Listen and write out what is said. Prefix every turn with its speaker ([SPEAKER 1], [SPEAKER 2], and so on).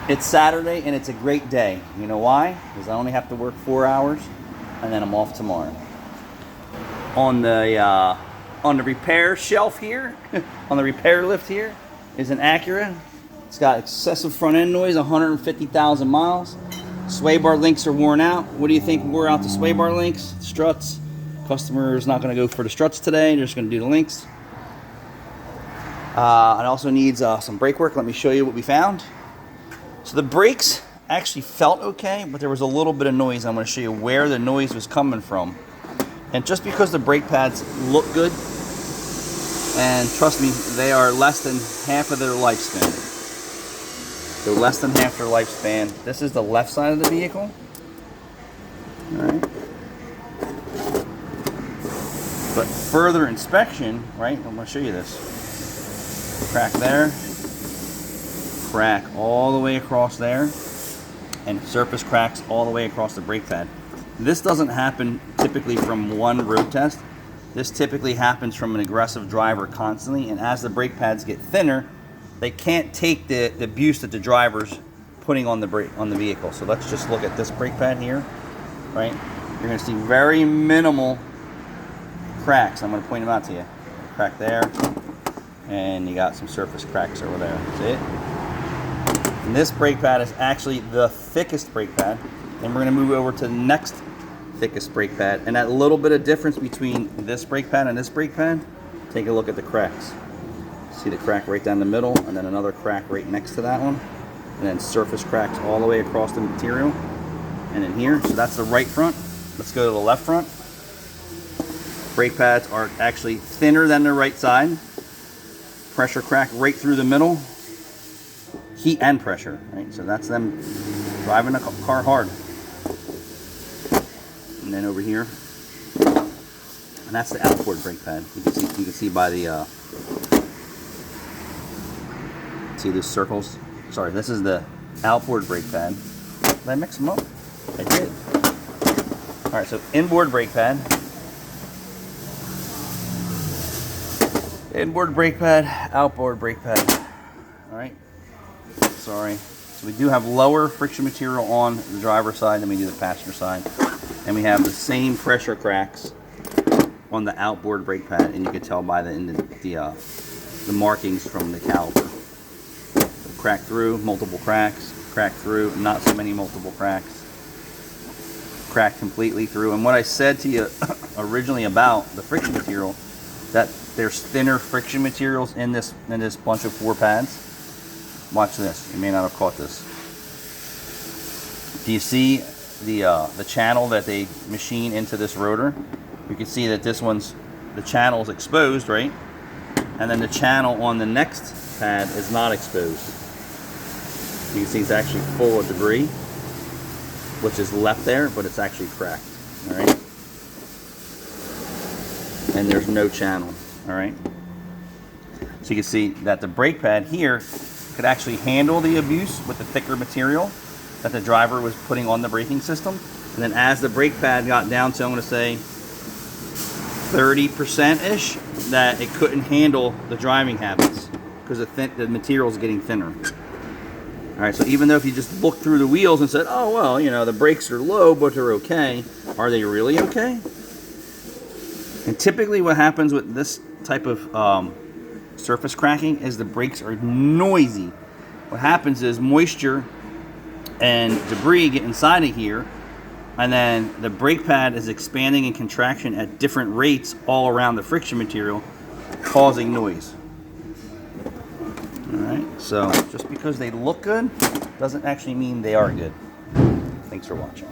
[SPEAKER 1] It's Saturday and it's a great day. You know why? Because I only have to work 4 hours and then I'm off tomorrow. On the repair shelf here, on the repair lift here, is an ACURA. It's got excessive front end noise, 150,000 miles. Sway bar links are worn out. What do you think wore out the sway bar links? Struts. Customer is not going to go for the struts today. They're just going to do the links. It also needs some brake work. Let me show you what we found. So the brakes actually felt okay, but there was a little bit of noise. I'm going to show you where the noise was coming from. And just because the brake pads look good, and trust me, they are less than half of their lifespan. They're less than half their lifespan. This is the left side of the vehicle. All right. But further inspection, right, I'm going to show you this. Crack there. Crack all the way across there, and surface cracks all the way across the brake pad. This doesn't happen typically from one road test. This typically happens from an aggressive driver constantly, and as the brake pads get thinner, they can't take the abuse that the driver's putting on the vehicle. So let's just look at this brake pad here, right? You're going to see very minimal cracks. I'm going to point them out to you. Crack there, and you got some surface cracks over there. See it? And this brake pad is actually the thickest brake pad, and we're going to move over to the next thickest brake pad. And that little bit of difference between this brake pad and this brake pad, take a look at the cracks. See the crack right down the middle, and then another crack right next to that one, and then surface cracks all the way across the material, and in here. So that's the right front. Let's go to the left front. Brake pads are actually thinner than the right side. Pressure crack right through the middle. Heat and pressure, right? So that's them driving the car hard. And then over here, and that's the outboard brake pad. You can see by the see those circles. Sorry, this is the outboard brake pad. Did I mix them up? I did. All right, so inboard brake pad, inboard brake pad, outboard brake pad. All right. Sorry. So we do have lower friction material on the driver's side than we do the passenger side. And we have the same pressure cracks on the outboard brake pad, and you can tell by the markings from the caliper. So crack through, multiple cracks, crack through, not so many multiple cracks, crack completely through. And what I said to you originally about the friction material, that there's thinner friction materials in this bunch of 4 pads. Watch this. You may not have caught this. Do you see the channel that they machine into this rotor? You can see that this one's, the channel is exposed, right? And then the channel on the next pad is not exposed. You can see it's actually full of debris, which is left there, but it's actually cracked. All right. And there's no channel. All right. So you can see that the brake pad here could actually handle the abuse with the thicker material that the driver was putting on the braking system. And then as the brake pad got down to, I'm going to say 30%-ish, that it couldn't handle the driving habits because the material is getting thinner. All right, so even though if you just look through the wheels and said, oh, well, you know, the brakes are low, but they're okay, are they really okay? And typically what happens with this type of surface cracking is the brakes are noisy. What happens is moisture and debris get inside of here, and then the brake pad is expanding and contraction at different rates all around the friction material, causing noise. All right, so just because they look good doesn't actually mean they are good. Thanks for watching.